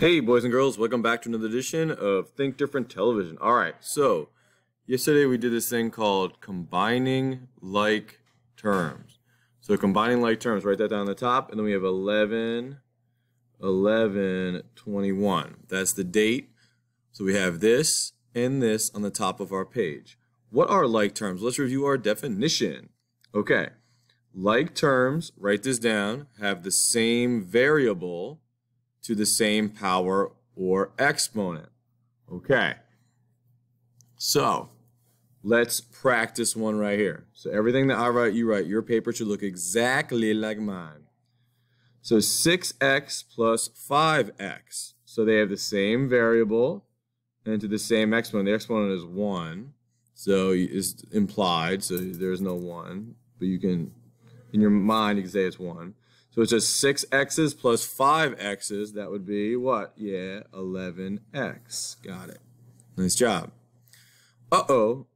Hey, boys and girls, welcome back to another edition of Think Different Television. All right, so yesterday we did this thing called combining like terms. So combining like terms, write that down on the top, and then we have 11/11/21. That's the date. So we have this and this on the top of our page. What are like terms? Let's review our definition. Okay, like terms, write this down, have the same variable to the same power or exponent. Okay, so let's practice one right here. So everything that I write, you write. Your paper should look exactly like mine. So 6x plus 5x. So they have the same variable and to the same exponent. The exponent is 1, so it's implied, so there's no 1, but you can, in your mind, you can say it's 1. So it's just 6x's plus 5x's. That would be what? Yeah, 11x. Got it. Nice job. Uh-oh.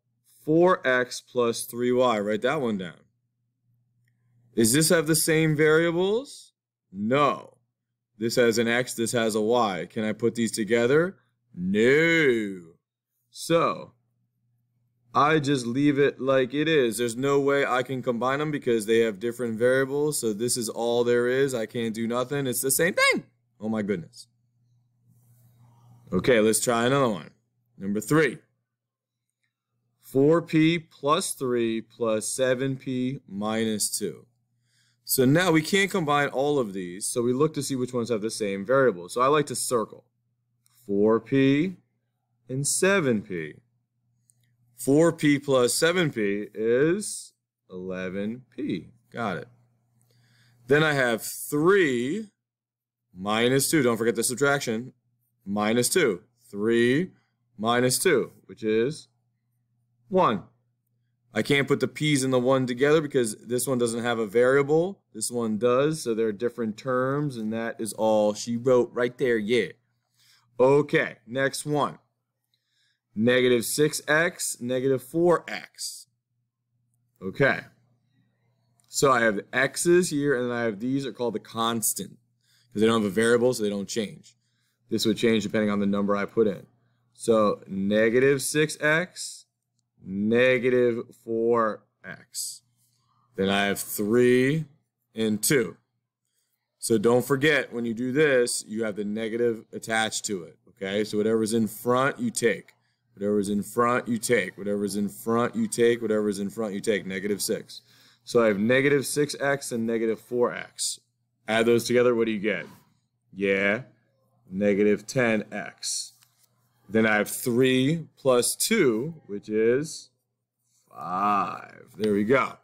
4x plus 3y. Write that one down. Does this have the same variables? No. This has an x, this has a y. Can I put these together? No. So I just leave it like it is. There's no way I can combine them because they have different variables. So this is all there is. I can't do nothing. It's the same thing. Oh my goodness. Okay, let's try another one. Number 3. 4p plus 3 plus 7p minus 2. So now we can't combine all of these. So we look to see which ones have the same variable. So I like to circle 4p and 7p. 4p plus 7p is 11p. Got it. Then I have 3 minus 2. Don't forget the subtraction. Minus 2. 3 minus 2, which is 1. I can't put the p's and the 1 together because this one doesn't have a variable. This one does, so they're different terms, and that is all she wrote right there. Yeah. Okay, next one. Negative 6x, negative 4x. Okay. So I have x's here, and then I have these are called the constant because they don't have a variable, so they don't change. This would change depending on the number I put in. So negative 6x, negative 4x. Then I have 3 and 2. So don't forget, when you do this, you have the negative attached to it. Okay, so whatever's in front, you take. Whatever's in front, you take. Whatever's in front, you take. Whatever's in front, you take. Negative 6. So I have negative 6x and negative 4x. Add those together, what do you get? Yeah, negative 10x. Then I have 3 plus 2, which is 5. There we go.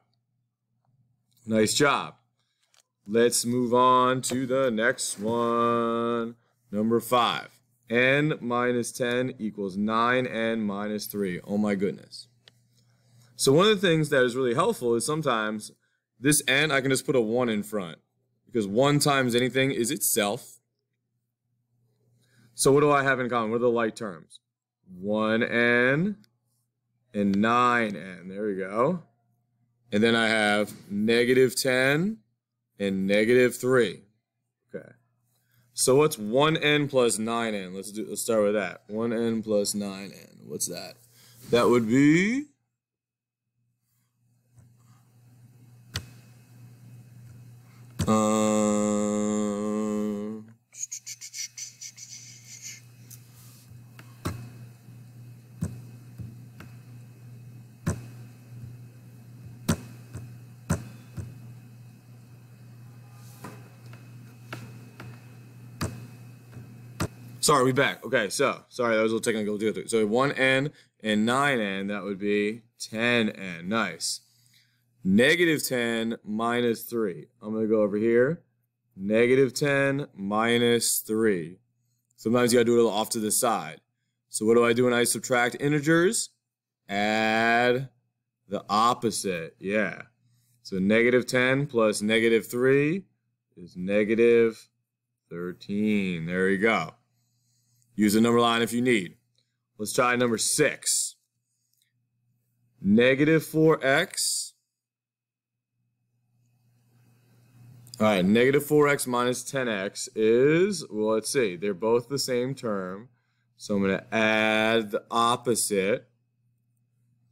Nice job. Let's move on to the next one. Number 5. N minus 10 equals 9n minus 3. Oh my goodness. So one of the things that is really helpful is sometimes this n, I can just put a 1 in front. Because 1 times anything is itself. So what do I have in common? What are the like terms? 1n and 9n. There we go. And then I have negative 10 and negative 3. Okay. So what's 1n plus 9n? Let's start with that. 1n plus 9n. What's that? That would be sorry, we back. Okay, so sorry, that was a little technical. So 1n and 9n, that would be 10n. Nice. Negative 10 minus 3. I'm going to go over here. Negative 10 minus 3. Sometimes you got to do it a little off to the side. So what do I do when I subtract integers? Add the opposite. Yeah. So negative 10 plus negative 3 is negative 13. There you go. Use the number line if you need. Let's try number 6. Negative 4x All right, negative 4x minus 10x is, well, let's see. They're both the same term. So I'm going to add the opposite.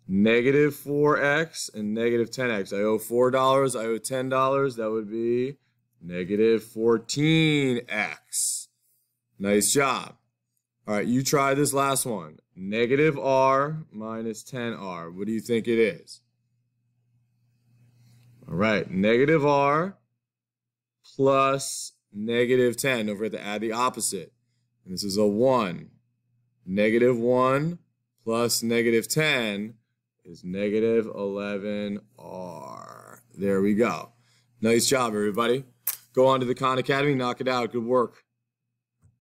Negative 4x and negative 10x. I owe $4. I owe $10. That would be negative 14x. Nice job. All right, you try this last one. Negative r minus 10r. What do you think it is? All right, negative r plus negative 10. Don't forget to add the opposite. And this is a 1. Negative 1 plus negative 10 is negative 11r. There we go. Nice job, everybody. Go on to the Khan Academy, knock it out. Good work.